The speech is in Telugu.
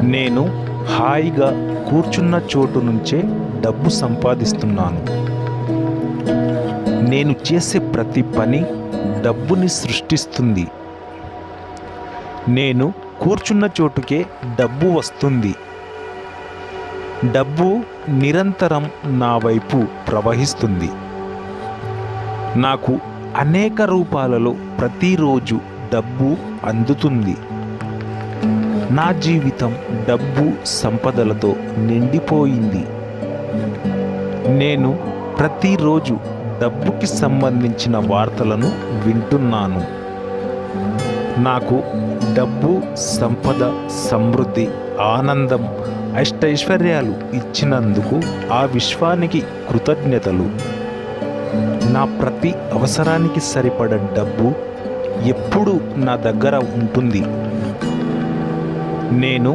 నేను హాయిగా కూర్చున్న చోటు నుంచే డబ్బు సంపాదిస్తున్నాను. నేను చేసే ప్రతి పని డబ్బుని సృష్టిస్తుంది. నేను కూర్చున్న చోటుకే డబ్బు వస్తుంది. డబ్బు నిరంతరం నా వైపు ప్రవహిస్తుంది. నాకు అనేక రూపాలలో ప్రతిరోజు డబ్బు అందుతుంది. నా జీవితం డబ్బు సంపదలతో నిండిపోయింది. నేను ప్రతిరోజు డబ్బుకి సంబంధించిన వార్తలను వింటున్నాను. నాకు డబ్బు, సంపద, సమృద్ధి, ఆనందం, అష్టైశ్వర్యాలు ఇచ్చినందుకు ఆ విశ్వానికి కృతజ్ఞతలు. నా ప్రతి అవసరానికి సరిపడ డబ్బు ఎప్పుడూ నా దగ్గర ఉంటుంది. నేను